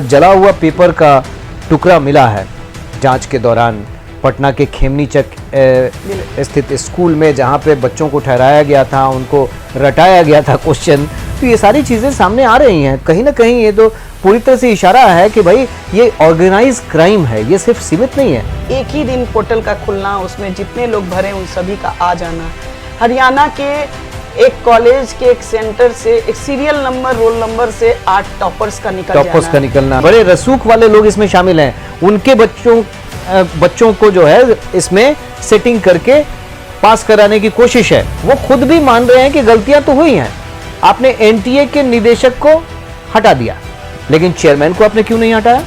जला हुआ पेपर का टुकड़ा मिला है जांच के दौरान पटना के खेमनीचक स्थित स्कूल में, जहां पे बच्चों को ठहराया गया था, उनको रटाया गया था क्वेश्चन। तो ये सारी चीज़ें सामने आ रही हैं। कहीं ना कहीं ये तो पूरी तरह से इशारा है कि भाई ये ऑर्गेनाइज क्राइम है, ये सिर्फ सीमित नहीं है। एक ही दिन पोर्टल का खुलना, उसमें जितने लोग भरे उन सभी का आ जाना। हरियाणा के एक कॉलेज के एक सेंटर से एक सीरियल नंबर, रोल नंबर से 8 टॉपर्स का निकलना। बड़े रसूख वाले लोग इसमें शामिल हैं। उनके बच्चों को जो है इसमें सेटिंग करके पास कराने की कोशिश है। वो खुद भी मान रहे हैं कि गलतियां तो हुई हैं। आपने एनटीए के निदेशक को हटा दिया, लेकिन चेयरमैन को आपने क्यों नहीं हटाया?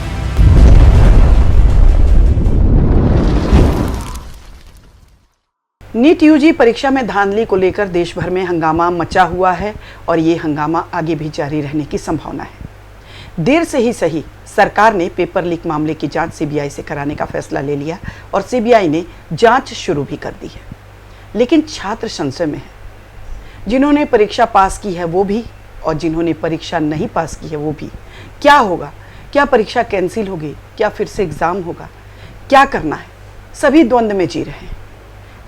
नीट यूजी परीक्षा में धांधली को लेकर देश भर में हंगामा मचा हुआ है और ये हंगामा आगे भी जारी रहने की संभावना है। देर से ही सही, सरकार ने पेपर लीक मामले की जांच सीबीआई से कराने का फैसला ले लिया और सीबीआई ने जांच शुरू भी कर दी है। लेकिन छात्र संशय में है। जिन्होंने परीक्षा पास की है वो भी, और जिन्होंने परीक्षा नहीं पास की है वो भी। क्या होगा? क्या परीक्षा कैंसिल होगी? क्या फिर से एग्ज़ाम होगा? क्या करना है? सभी द्वंद्व में जी रहे हैं।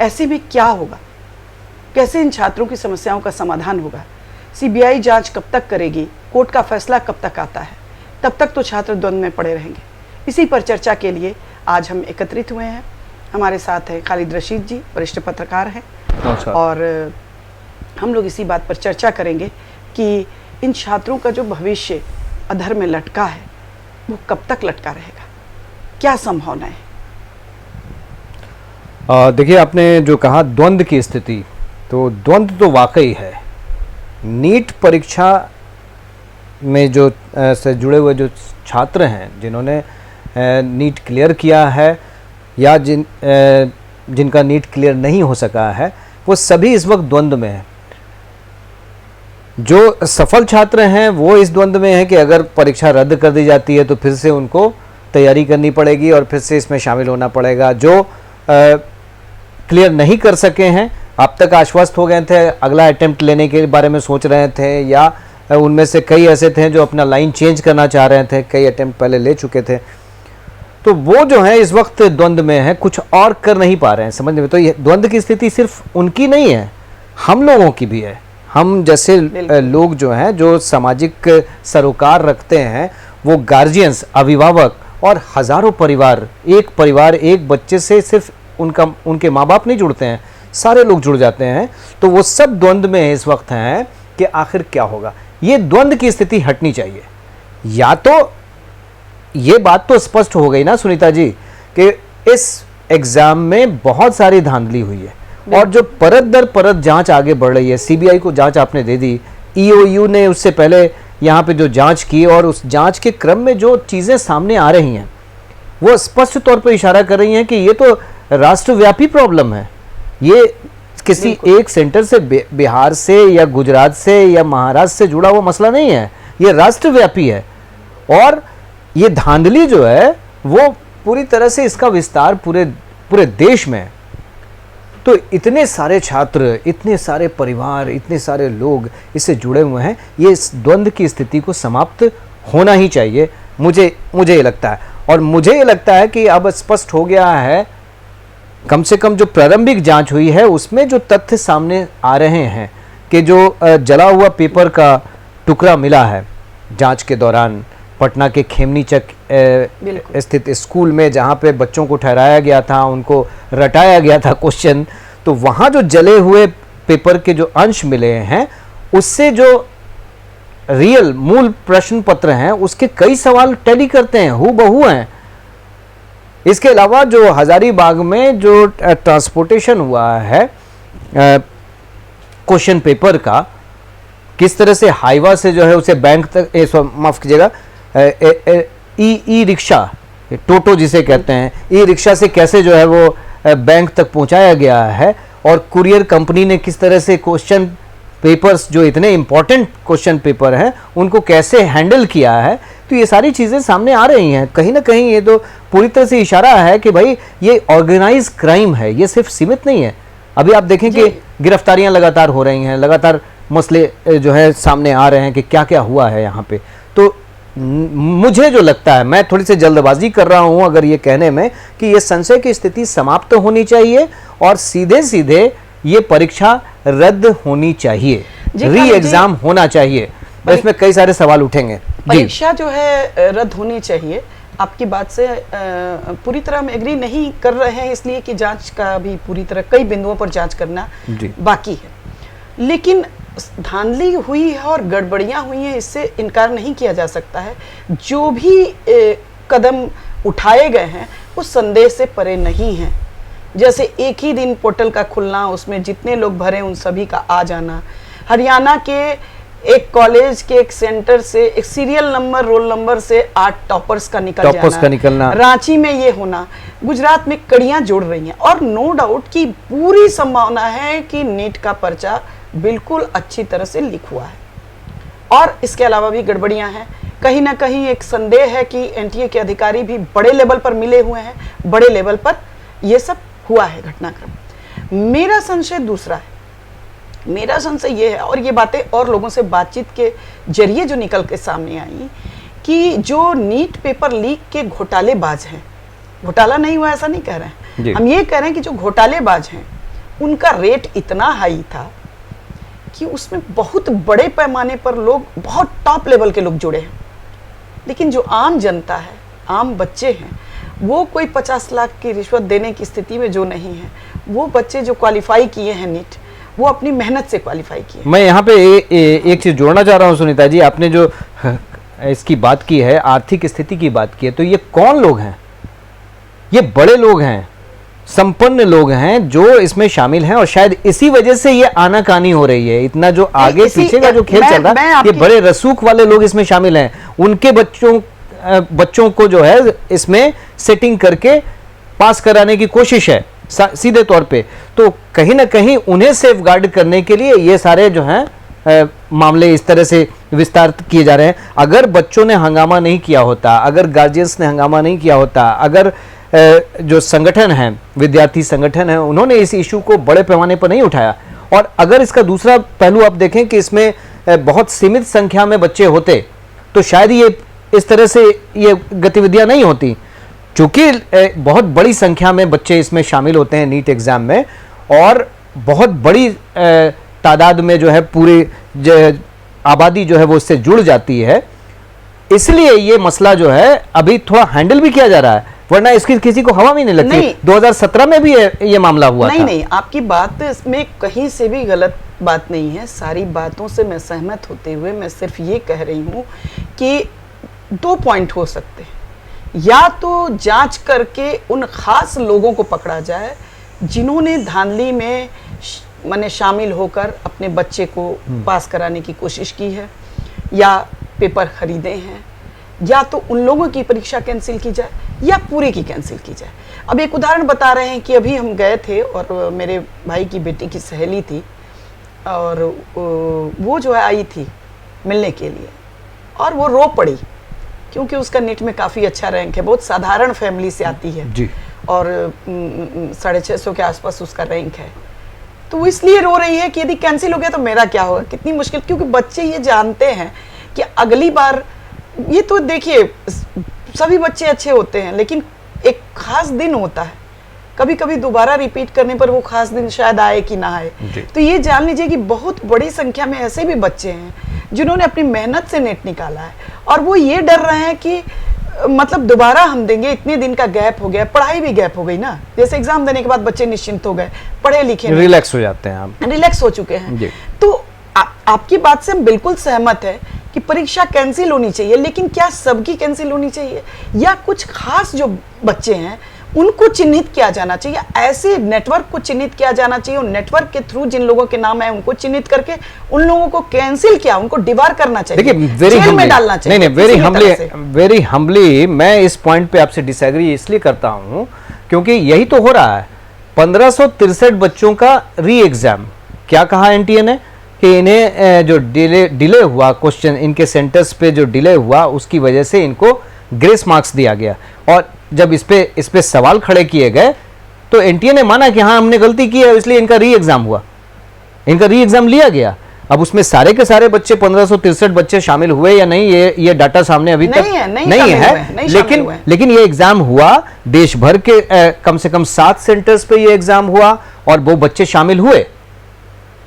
ऐसे में क्या होगा? कैसे इन छात्रों की समस्याओं का समाधान होगा? सीबीआई जांच कब तक करेगी? कोर्ट का फैसला कब तक आता है? तब तक तो छात्र द्वंद्व में पड़े रहेंगे। इसी पर चर्चा के लिए आज हम एकत्रित हुए हैं। हमारे साथ है खालिद रशीद जी, वरिष्ठ पत्रकार हैं, और हम लोग इसी बात पर चर्चा करेंगे कि इन छात्रों का जो भविष्य अधर में लटका है वो कब तक लटका रहेगा, क्या संभावना है? देखिए, आपने जो कहा द्वंद्व की स्थिति, तो द्वंद्व तो वाकई है। नीट परीक्षा में जो से जुड़े हुए जो छात्र हैं, जिन्होंने नीट क्लियर किया है या जिनका नीट क्लियर नहीं हो सका है, वो सभी इस वक्त द्वंद्व में हैं। जो सफल छात्र हैं वो इस द्वंद्व में है कि अगर परीक्षा रद्द कर दी जाती है तो फिर से उनको तैयारी करनी पड़ेगी और फिर से इसमें शामिल होना पड़ेगा। जो क्लियर नहीं कर सके हैं, अब तक आश्वस्त हो गए थे, अगला अटेम्प्ट लेने के बारे में सोच रहे थे, या उनमें से कई ऐसे थे जो अपना लाइन चेंज करना चाह रहे थे, कई अटेम्प्ट पहले ले चुके थे, तो वो जो है इस वक्त द्वंद्व में है, कुछ और कर नहीं पा रहे हैं। समझ में? तो ये द्वंद्व की स्थिति सिर्फ उनकी नहीं है, हम लोगों की भी है। हम जैसे लोग जो हैं, जो सामाजिक सरोकार रखते हैं, वो गार्जियंस, अभिभावक और हजारों परिवार, एक बच्चे से सिर्फ उनके माँ बाप नहीं जुड़ते हैं, सारे लोग जुड़ जाते हैं। तो वो सब द्वंद्व में इस वक्त हैं कि आखिर क्या होगा। ये द्वंद्व की स्थिति हटनी चाहिए। या तो ये बात तो स्पष्ट हो गई ना सुनीता जी कि इस एग्जाम में बहुत सारी धांधली हुई है और जो परत दर परत जांच आगे बढ़ रही है। सीबीआई को जांच आपने दे दी, ईओयू ने उससे पहले यहाँ पे जो जांच की, और उस जांच के क्रम में जो चीज़ें सामने आ रही हैं वो स्पष्ट तौर पर इशारा कर रही हैं कि ये तो राष्ट्रव्यापी प्रॉब्लम है। ये किसी एक सेंटर से, बिहार से या गुजरात से या महाराष्ट्र से जुड़ा हुआ मसला नहीं है, ये राष्ट्रव्यापी है। और ये धांधली जो है वो पूरी तरह से, इसका विस्तार पूरे देश में है। तो इतने सारे छात्र, इतने सारे परिवार, इतने सारे लोग इससे जुड़े हुए हैं। ये इस द्वंद्व की स्थिति को समाप्त होना ही चाहिए, मुझे ये लगता है। और मुझे ये लगता है कि अब स्पष्ट हो गया है, कम से कम जो प्रारंभिक जांच हुई है उसमें जो तथ्य सामने आ रहे हैं कि जो जला हुआ पेपर का टुकड़ा मिला है जांच के दौरान पटना के खेमनीचक स्थित स्कूल में, जहां पे बच्चों को ठहराया गया था, उनको रटाया गया था क्वेश्चन, तो वहां जो जले हुए पेपर के जो अंश मिले हैं उससे जो रियल मूल प्रश्न पत्र हैं उसके कई सवाल टैली करते हैं, हूबहू हैं। इसके अलावा जो हजारीबाग में जो ट्रांसपोर्टेशन हुआ है क्वेश्चन पेपर का, किस तरह से हाईवा से जो है उसे बैंक तक, माफ कीजिएगा, ई रिक्शा, टोटो जिसे कहते हैं, ई रिक्शा से कैसे जो है वो बैंक तक पहुंचाया गया है, और कुरियर कंपनी ने किस तरह से क्वेश्चन पेपर्स, जो इतने इंपॉर्टेंट क्वेश्चन पेपर हैं, उनको कैसे हैंडल किया है। तो ये सारी चीज़ें सामने आ रही हैं। कहीं ना कहीं ये तो पूरी तरह से इशारा है कि भाई ये ऑर्गेनाइज क्राइम है, ये सिर्फ सीमित नहीं है। अभी आप देखें कि गिरफ्तारियां लगातार हो रही हैं, लगातार मसले जो है सामने आ रहे हैं कि क्या क्या हुआ है यहाँ पे। तो मुझे जो लगता है, मैं थोड़ी सी जल्दबाजी कर रहा हूं अगर ये कहने में कि ये संशय की स्थिति समाप्त होनी चाहिए और सीधे सीधे ये परीक्षा रद्द होनी चाहिए, री एग्जाम होना चाहिए। इसमें कई सारे सवाल उठेंगे। परीक्षा जो है रद्द होनी चाहिए, आपकी बात से पूरी तरह हम एग्री नहीं कर रहे हैं, इसलिए कि जांच का भी पूरी तरह कई बिंदुओं पर जांच करना बाकी है। लेकिन धांधली हुई है और गड़बड़ियां हुई हैं, इससे इनकार नहीं किया जा सकता है। जो भी कदम उठाए गए हैं वो संदेह से परे नहीं हैं। जैसे एक ही दिन पोर्टल का खुलना, उसमें जितने लोग भरे उन सभी का आ जाना, हरियाणा के एक कॉलेज के एक सेंटर से एक सीरियल नंबर रोल नंबर से 8 टॉपर्स का निकलना, रांची में ये होना, गुजरात में कड़ियां जुड़ रही हैं और नो डाउट की पूरी संभावना है कि नीट का पर्चा बिल्कुल अच्छी तरह से लीक हुआ है। और इसके अलावा भी गड़बड़ियां हैं, कहीं ना कहीं एक संदेह है कि एनटीए के अधिकारी भी बड़े लेवल पर मिले हुए हैं, बड़े लेवल पर ये सब हुआ है घटनाक्रम। मेरा संशय दूसरा है, मेरा संशय ये है, और ये बातें और लोगों से बातचीत के जरिए जो निकल के सामने आई, कि जो नीट पेपर लीक के घोटालेबाज हैं, घोटाला नहीं हुआ ऐसा नहीं कह रहे हैं, हम ये कह रहे हैं कि जो घोटालेबाज हैं उनका रेट इतना हाई था कि उसमें बहुत बड़े पैमाने पर लोग, बहुत टॉप लेवल के लोग जुड़े हैं। लेकिन जो आम जनता है, आम बच्चे हैं, वो कोई 50 लाख की रिश्वत देने की स्थिति में जो नहीं है। वो बच्चे जो क्वालिफाई किए हैं नीट, वो अपनी मेहनत से क्वालिफाई किए। मैं यहाँ पे एक चीज जोड़ना चाह रहा हूँ सुनीता जी, आपने जो इसकी बात की है, आर्थिक स्थिति की बात की है, तो ये कौन लोग हैं? ये बड़े लोग हैं, संपन्न लोग हैं जो इसमें शामिल हैं, और शायद इसी वजह से ये आनाकानी हो रही है। इतना जो आगे पीछे का जो खेल चल रहा है, ये बड़े रसूख वाले लोग इसमें शामिल हैं। उनके बच्चों को जो है इसमें सेटिंग करके पास कराने की कोशिश है सीधे तौर पे। तो कहीं ना कहीं उन्हें सेफ गार्ड करने के लिए ये सारे जो हैं मामले इस तरह से विस्तार किए जा रहे हैं। अगर बच्चों ने हंगामा नहीं किया होता, अगर गार्जियंस ने हंगामा नहीं किया होता, अगर जो संगठन हैं, विद्यार्थी संगठन हैं, उन्होंने इस इशू को बड़े पैमाने पर नहीं उठाया, और अगर इसका दूसरा पहलू आप देखें कि इसमें बहुत सीमित संख्या में बच्चे होते, तो शायद ये इस तरह से ये गतिविधियां नहीं होती। चूंकि बहुत बड़ी संख्या में बच्चे इसमें शामिल होते हैं नीट एग्जाम में, और बहुत बड़ी तादाद में जो है पूरी आबादी जो है वो इससे जुड़ जाती है, इसलिए ये मसला जो है अभी थोड़ा हैंडल भी किया जा रहा है, वरना इसकी किसी को हवा भी नहीं लगती। नहीं, 2017 में भी ये मामला हुआ था। नहीं, आपकी बात इसमें कहीं से भी गलत बात नहीं है, सारी बातों से मैं सहमत होते हुए मैं सिर्फ ये कह रही हूँ कि 2 पॉइंट हो सकते हैं। या तो जांच करके उन खास लोगों को पकड़ा जाए जिन्होंने धांधली में माने शामिल होकर अपने बच्चे को पास कराने की कोशिश की है या पेपर खरीदे हैं, या तो उन लोगों की परीक्षा कैंसिल की जाए या पूरी की कैंसिल की जाए। अब एक उदाहरण बता रहे हैं कि अभी हम गए थे और मेरे भाई की बेटी की सहेली थी, और वो जो है आई थी मिलने के लिए, और वो रो पड़ी क्योंकि उसका नीट में काफ़ी अच्छा रैंक है, बहुत साधारण फैमिली से आती है जी, और 650 के आसपास उसका रैंक है। तो वो इसलिए रो रही है कि यदि कैंसिल हो गया तो मेरा क्या होगा, कितनी मुश्किल, क्योंकि बच्चे ये जानते हैं कि अगली बार, ये तो देखिए सभी बच्चे अच्छे होते हैं, लेकिन एक खास दिन होता है, कभी कभी दोबारा रिपीट करने पर वो खास दिन शायद आए कि ना आए। तो ये जान लीजिए कि बहुत बड़ी संख्या में ऐसे भी बच्चे हैं जिन्होंने अपनी मेहनत से नेट निकाला है, और वो ये डर रहे हैं कि मतलब दोबारा हम देंगे, इतने दिन का गैप हो गया, पढ़ाई भी गैप हो गई ना, जैसे एग्जाम देने के बाद बच्चे निश्चिंत हो गए, पढ़े लिखे, रिलैक्स हो जाते हैं, आप रिलैक्स हो चुके हैं। तो आपकी बात से हम बिल्कुल सहमत है कि परीक्षा कैंसिल होनी चाहिए, लेकिन क्या सबकी कैंसिल होनी चाहिए, या कुछ खास जो बच्चे हैं उनको चिन्हित किया जाना चाहिए, ऐसे नेटवर्क को चिन्हित किया जाना चाहिए, उन नेटवर्क के थ्रू जिन लोगों के नाम है उनको चिन्हित करके उन लोगों को कैंसिल किया, उनको डिबार करना चाहिए, जेल में डालना चाहिए। नहीं, वेरी हम्बली मैं इस पॉइंट पे आपसे डिसएग्री इसलिए करता हूं क्योंकि यही तो हो रहा है। 1563 बच्चों का री एग्जाम, क्या कहा एनटीए ने कि इन्हें जो डिले हुआ क्वेश्चन, इनके सेंटर्स पे जो डिले हुआ उसकी वजह से इनको ग्रेस मार्क्स दिया गया, और जब इस पे सवाल खड़े किए गए तो एनटीए ने माना कि हाँ हमने गलती की है, इसलिए इनका री एग्जाम हुआ, इनका री एग्जाम लिया गया। अब उसमें सारे के सारे बच्चे 1563 बच्चे शामिल हुए या नहीं, ये डाटा सामने अभी तक नहीं है, लेकिन ये एग्जाम हुआ देश भर के कम से कम 7 सेंटर्स पे ये एग्जाम हुआ और वो बच्चे शामिल हुए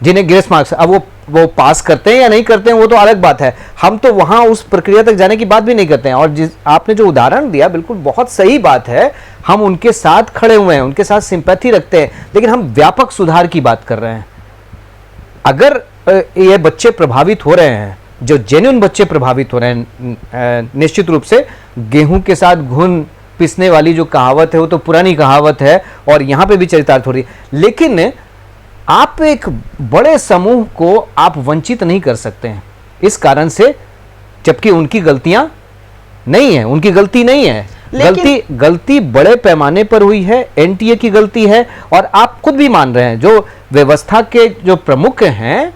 जिन्हें ग्रेस मार्क्स, अब वो पास करते हैं या नहीं करते हैं वो तो अलग बात है, हम तो वहां उस प्रक्रिया तक जाने की बात भी नहीं करते हैं। और जिस आपने जो उदाहरण दिया बिल्कुल बहुत सही बात है, हम उनके साथ खड़े हुए हैं, उनके साथ सिंपैथी रखते हैं, लेकिन हम व्यापक सुधार की बात कर रहे हैं। अगर ये बच्चे प्रभावित हो रहे हैं, जो जेन्युइन बच्चे प्रभावित हो रहे हैं, निश्चित रूप से गेहूं के साथ घुन पिसने वाली जो कहावत है वो तो पुरानी कहावत है और यहां पे भी चरितार्थ हो रही है, लेकिन आप एक बड़े समूह को आप वंचित नहीं कर सकते हैं इस कारण से, जबकि उनकी गलतियां नहीं है, उनकी गलती नहीं है, गलती बड़े पैमाने पर हुई है, एनटीए की गलती है। और आप खुद भी मान रहे हैं, जो व्यवस्था के जो प्रमुख हैं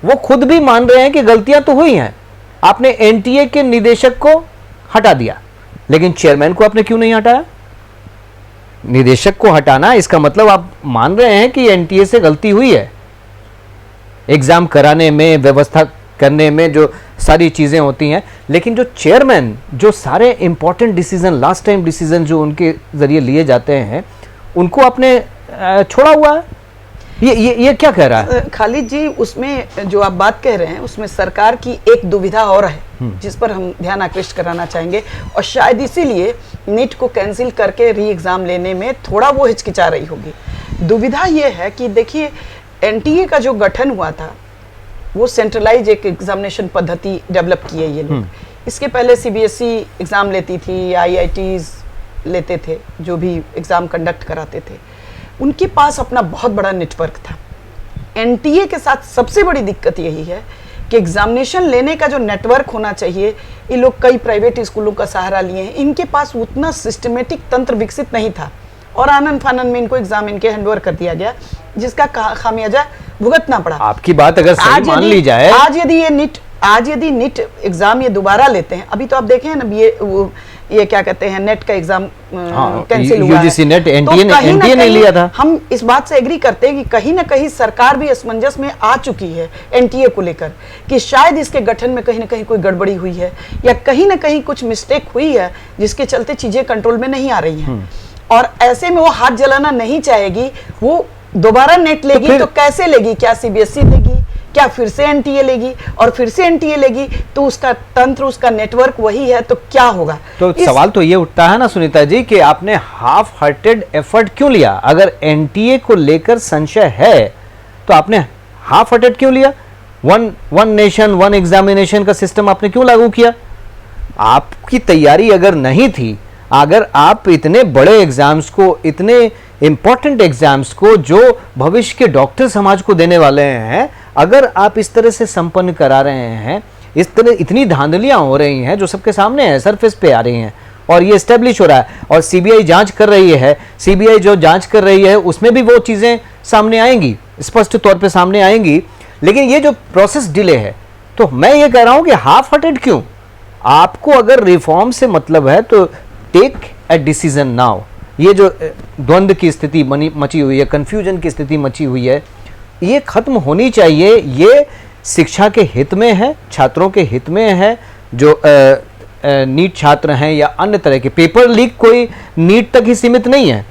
वो खुद भी मान रहे हैं कि गलतियां तो हुई हैं। आपने एनटीए के निदेशक को हटा दिया, लेकिन चेयरमैन को आपने क्यों नहीं हटाया? निदेशक को हटाना इसका मतलब आप मान रहे हैं कि एनटीए से गलती हुई है, एग्जाम कराने में, व्यवस्था करने में जो सारी चीजें होती हैं, लेकिन जो चेयरमैन, जो सारे important decision, last time decision जो उनके जरिए लिए जाते हैं, उनको आपने छोड़ा हुआ है। ये क्या कह रहा है खालिद जी? उसमें जो आप बात कह रहे हैं उसमें सरकार की एक दुविधा और है जिस पर हम ध्यान आकृष्ट कराना चाहेंगे, और शायद इसीलिए नीट को कैंसिल करके री एग्जाम लेने में थोड़ा वो हिचकिचा रही होगी। दुविधा ये है कि देखिए, एनटीए का जो गठन हुआ था वो सेंट्रलाइज एक एग्जामिनेशन पद्धति डेवलप की है ये लोग। इसके पहले सीबीएसई एग्जाम लेती थी, आईआईटीज लेते थे, जो भी एग्जाम कंडक्ट कराते थे, उनके पास अपना बहुत बड़ा नेटवर्क था। एनटीए के साथ सबसे बड़ी दिक्कत यही है कि एग्जामिनेशन लेने का जो नेटवर्क होना चाहिए, ये लोग कई प्राइवेट स्कूलों का सहारा लिए हैं, इनके पास उतना सिस्टमेटिक तंत्र विकसित नहीं था और आनन फानन में इनको एग्जाम इनके हैंडओवर कर दिया गया, जिसका खामियाजा भुगतना पड़ा। आपकी बात अगर सही मान ली जाए, आज यदि नीट एग्जाम ये दोबारा लेते हैं, अभी तो आप देखें ना, ये क्या कहते हैं, नेट का एग्जाम कैंसिल हुआ है, यूजीसी नेट एनटीए ने लिया था। हम इस बात से एग्री करते हैं कि कहीं ना कहीं सरकार भी असमंजस में आ चुकी है एनटीए को लेकर, कि शायद इसके गठन में कहीं ना कहीं कोई गड़बड़ी हुई है या कहीं ना कहीं कुछ मिस्टेक हुई है जिसके चलते चीजें कंट्रोल में नहीं आ रही हैं। और ऐसे में वो हाथ जलाना नहीं चाहेगी, वो दोबारा नेट लेगी तो कैसे लेगी? क्या सीबीएसई लेगी, क्या फिर से एनटीए लेगी? और फिर से एनटीए लेगी तो उसका तंत्र, उसका नेटवर्क वही है, तो क्या होगा? तो सवाल तो ये उठता है ना सुनीता जी कि आपने हाफ हार्टेड एफर्ट क्यों लिया? अगर एनटीए को लेकर संशय है तो आपने हाफ हार्टेड क्यों लिया? वन नेशन वन एग्जामिनेशन का सिस्टम आपने क्यों लागू किया? आपकी तैयारी अगर नहीं थी, अगर आप इतने बड़े एग्जाम्स को, इतने इंपॉर्टेंट एग्जाम्स को जो भविष्य के डॉक्टर समाज को देने वाले हैं, अगर आप इस तरह से संपन्न करा रहे हैं, इस तरह इतनी धांधलियां हो रही हैं जो सबके सामने है, सरफेस पे आ रही हैं और ये एस्टेब्लिश हो रहा है, और सीबीआई जांच कर रही है, सीबीआई जो जांच कर रही है उसमें भी वो चीजें सामने आएंगी, स्पष्ट तौर पे सामने आएंगी। लेकिन ये जो प्रोसेस डिले है, तो मैं ये कह रहा हूं कि हाफ हार्टेड क्यों? आपको अगर रिफॉर्म से मतलब है तो टेक ए डिसीजन नाउ। ये जो द्वंद्व की स्थिति मची हुई है, कंफ्यूजन की स्थिति मची हुई है, ये खत्म होनी चाहिए। ये शिक्षा के हित में है, छात्रों के हित में है। जो नीट छात्र हैं या अन्य तरह के, पेपर लीक कोई नीट तक ही सीमित नहीं है।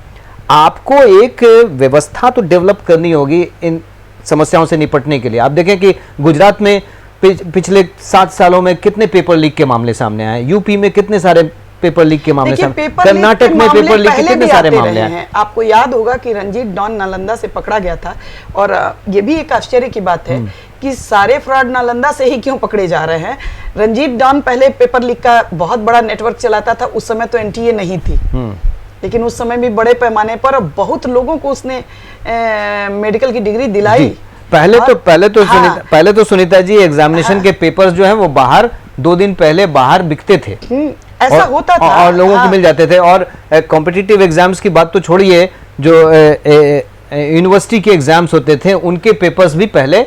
आपको एक व्यवस्था तो डेवलप करनी होगी इन समस्याओं से निपटने के लिए। आप देखें कि गुजरात में पिछले 7 सालों में कितने पेपर लीक के मामले सामने आए, यूपी में कितने सारे पेपर लीक के मामले सामने, कर्नाटक में पेपर लीक के कितने सारे मामले हैं। आपको याद होगा कि रंजीत डॉन नालंदा से पकड़ा गया था, और ये भी एक आश्चर्य की बात है कि सारे फ्रॉड नालंदा से ही क्यों पकड़े जा रहे हैं। रंजीत डॉन पहले पेपर लीक का बहुत बड़ा नेटवर्क चलाता था, उस समय तो एनटीए नहीं थी, लेकिन उस समय भी बड़े पैमाने पर बहुत लोगों को उसने मेडिकल की डिग्री दिलाई। पहले तो सुनीता जी एग्जामिनेशन के पेपर्स जो हैं वो बाहर 2 दिन पहले बाहर बिकते थे, ऐसा होता था और लोगों को मिल जाते थे। और कॉम्पिटिटिव एग्जाम्स की बात तो छोड़िए, जो यूनिवर्सिटी के एग्जाम्स होते थे उनके पेपर्स भी पहले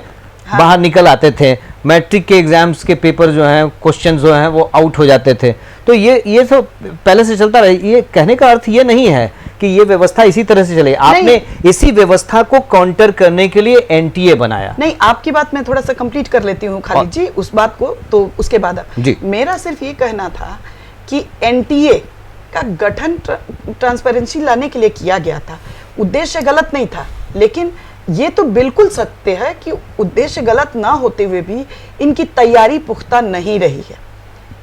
बाहर निकल आते थे। मैट्रिक के एग्जाम्स के पेपर जो हैं, क्वेश्चन जो हैं वो आउट हो जाते थे। तो ये तो पहले से चलता रहा। ये कहने का अर्थ ये नहीं है कि ये व्यवस्था इसी तरह से चले। आपने इसी व्यवस्था को काउंटर करने के लिए एनटीए बनाया। नहीं, आपकी बात मैं थोड़ा सा कंप्लीट कर लेती हूँ खालिद जी, उस बात को तो उसके बाद जी। मेरा सिर्फ ये कहना था कि एनटीए का गठन ट्रांसपेरेंसी लाने के लिए किया गया था, उद्देश्य गलत नहीं था, लेकिन ये तो बिल्कुल सत्य है कि उद्देश्य गलत ना होते हुए भी इनकी तैयारी पुख्ता नहीं रही है।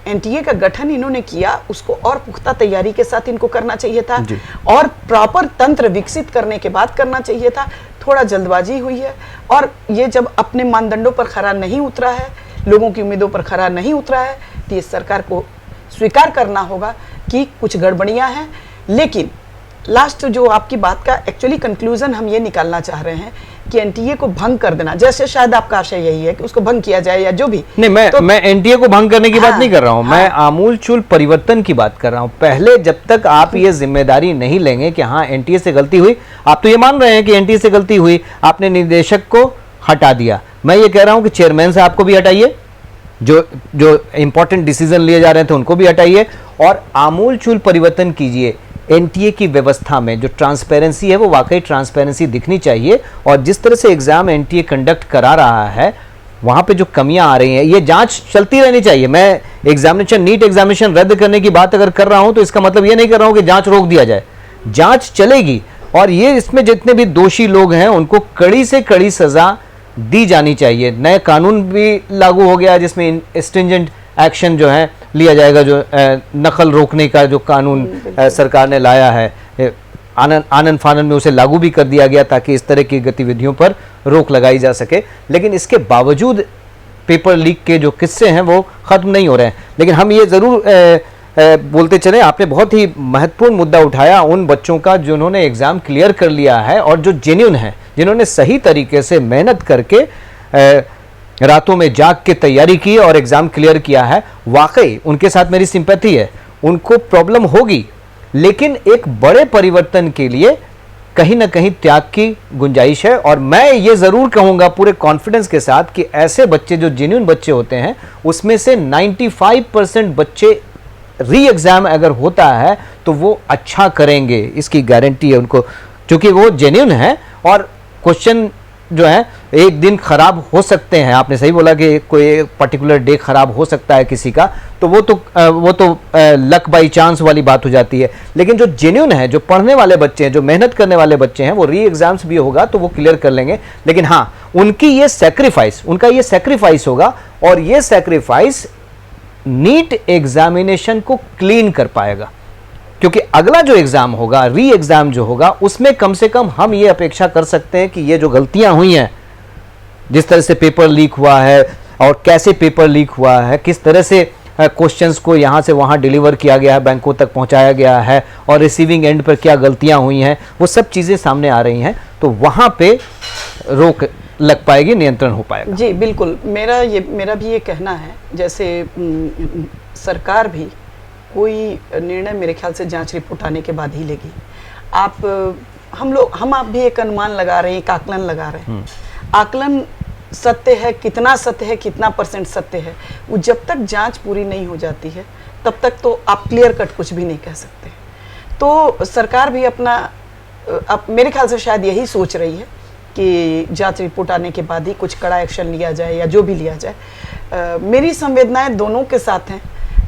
एनटीए का गठन इन्होंने किया, उसको और पुख्ता तैयारी के साथ इनको करना चाहिए था और प्रॉपर तंत्र विकसित करने के बाद करना चाहिए था। थोड़ा जल्दबाजी हुई है और ये जब अपने मानदंडों पर खरा नहीं उतरा है, लोगों की उम्मीदों पर खरा नहीं उतरा है, तो ये सरकार को स्वीकार करना होगा कि कुछ गड़बड़ियां हैं। लेकिन लास्ट जो आपकी बात का एक्चुअली कंक्लूजन हम ये निकालना चाह रहे हैं कि एनटीए को भंग कर देना, जैसे शायद आपका आशय यही है कि उसको भंग किया जाए या जो भी। नहीं, मैं एनटीए को भंग करने की बात नहीं कर रहा हूं, मैं आमूलचूल परिवर्तन की बात कर रहा हूं। पहले जब तक आप ये जिम्मेदारी नहीं लेंगे कि हाँ एनटीए से गलती हुई, आप तो ये मान रहे हैं कि एनटीए से गलती हुई, आपने निदेशक को हटा दिया, मैं ये कह रहा हूं कि चेयरमैन साहब को भी हटाइए, जो इंपॉर्टेंट डिसीजन लिए जा रहे थे उनको भी हटाइए और आमूलचूल परिवर्तन कीजिए। एनटीए की व्यवस्था में जो ट्रांसपेरेंसी है वो वाकई ट्रांसपेरेंसी दिखनी चाहिए और जिस तरह से एग्जाम एनटीए कंडक्ट करा रहा है वहां पे जो कमियां आ रही हैं ये जांच चलती रहनी चाहिए। मैं एग्जामिनेशन, नीट एग्जामिनेशन रद्द करने की बात अगर कर रहा हूं तो इसका मतलब ये नहीं कर रहा हूं कि जांच रोक दिया जाए, जांच चलेगी और ये इसमें जितने भी दोषी लोग हैं उनको कड़ी से कड़ी सजा दी जानी चाहिए। नए कानून भी लागू हो गया जिसमें स्ट्रिंजेंट एक्शन जो है लिया जाएगा, जो नकल रोकने का जो कानून सरकार ने लाया है, आनन फानन में उसे लागू भी कर दिया गया ताकि इस तरह की गतिविधियों पर रोक लगाई जा सके। लेकिन इसके बावजूद पेपर लीक के जो किस्से हैं वो खत्म नहीं हो रहे हैं। लेकिन हम ये जरूर बोलते चले, आपने बहुत ही महत्वपूर्ण मुद्दा उठाया उन बच्चों का जिन्होंने एग्जाम क्लियर कर लिया है और जो जेन्युइन है, जिन्होंने सही तरीके से मेहनत करके रातों में जाग के तैयारी की और एग्जाम क्लियर किया है। वाकई उनके साथ मेरी सिंपैथी है, उनको प्रॉब्लम होगी, लेकिन एक बड़े परिवर्तन के लिए कहीं ना कहीं त्याग की गुंजाइश है। और मैं ये जरूर कहूंगा पूरे कॉन्फिडेंस के साथ कि ऐसे बच्चे जो जेन्युइन बच्चे होते हैं उसमें से 95% बच्चे री एग्जाम अगर होता है तो वो अच्छा करेंगे, इसकी गारंटी है उनको, क्योंकि वो जेन्युइन है। और क्वेश्चन जो है एक दिन खराब हो सकते हैं, आपने सही बोला कि कोई पर्टिकुलर डे खराब हो सकता है किसी का, तो वो तो लक बाई चांस वाली बात हो जाती है। लेकिन जो जेन्युइन है, जो पढ़ने वाले बच्चे हैं, जो मेहनत करने वाले बच्चे हैं, वो री एग्जाम्स भी होगा तो वो क्लियर कर लेंगे। लेकिन हाँ, उनका ये सेक्रीफाइस होगा और ये सेक्रीफाइस नीट एग्जामिनेशन को क्लीन कर पाएगा, क्योंकि अगला जो एग्जाम होगा, री एग्जाम जो होगा, उसमें कम से कम हम ये अपेक्षा कर सकते हैं कि ये जो गलतियां हुई हैं, जिस तरह से पेपर लीक हुआ है और कैसे पेपर लीक हुआ है, किस तरह से क्वेश्चंस को यहाँ से वहाँ डिलीवर किया गया है, बैंकों तक पहुँचाया गया है और रिसीविंग एंड पर क्या गलतियाँ हुई हैं, वो सब चीज़ें सामने आ रही हैं, तो वहाँ पे रोक लग पाएगी, नियंत्रण हो पाएगा। जी बिल्कुल, मेरा भी ये कहना है, जैसे सरकार भी कोई निर्णय मेरे ख्याल से जांच रिपोर्ट आने के बाद ही लेगी। हम आप भी एक अनुमान लगा रहे हैं, एक आकलन लगा रहे हैं। आकलन सत्य है, कितना सत्य है, कितना परसेंट सत्य है, वो जब तक जांच पूरी नहीं हो जाती है तब तक तो आप क्लियर कट कुछ भी नहीं कह सकते। तो सरकार भी अपना मेरे ख्याल से शायद यही सोच रही है कि जांच रिपोर्ट आने के बाद ही कुछ कड़ा एक्शन लिया जाए या जो भी लिया जाए। मेरी संवेदनाएं दोनों के साथ हैं,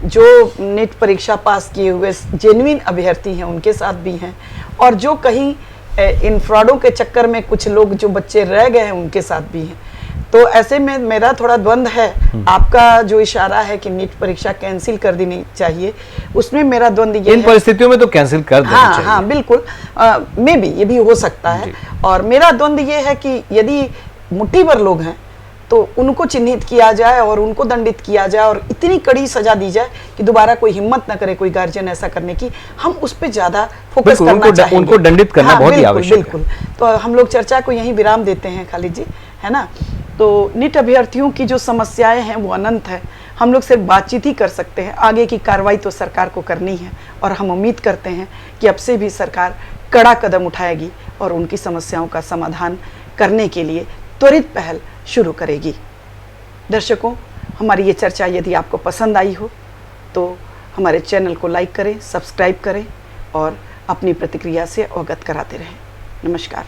जो नीट परीक्षा पास किए हुए जेन्युइन अभ्यर्थी हैं उनके साथ भी हैं, और जो कहीं इन फ्रॉडों के चक्कर में कुछ लोग जो बच्चे रह गए हैं उनके साथ भी हैं। तो ऐसे में मेरा थोड़ा द्वंद्व है। आपका जो इशारा है कि नीट परीक्षा कैंसिल कर देनी चाहिए, उसमें मेरा द्वंद्व ये इन परिस्थितियों में तो कैंसिल कर देना चाहिए। हाँ बिल्कुल, मे बी ये भी हो सकता है। और मेरा द्वंद्व ये है कि यदि मुट्ठी भर लोग हैं तो उनको चिन्हित किया जाए और उनको दंडित किया जाए और इतनी कड़ी सजा दी जाए कि दोबारा कोई हिम्मत न करे कोई गार्जियन ऐसा करने की। हम उस पर ज्यादा फोकस करना चाहेंगे। उनको दंडित करना बहुत ही आवश्यक है। बिल्कुल। तो हम लोग चर्चा को यहीं विराम देते हैं खालिद जी, है ना। तो नीट अभ्यर्थियों की जो समस्याएं हैं वो अनंत है, हम लोग सिर्फ बातचीत ही कर सकते हैं, आगे की कार्रवाई तो सरकार को करनी है। और हम उम्मीद करते हैं कि अब से भी सरकार कड़ा कदम उठाएगी और उनकी समस्याओं का समाधान करने के लिए त्वरित पहल शुरू करेगी। दर्शकों, हमारी ये चर्चा यदि आपको पसंद आई हो तो हमारे चैनल को लाइक करें, सब्सक्राइब करें और अपनी प्रतिक्रिया से अवगत कराते रहें। नमस्कार।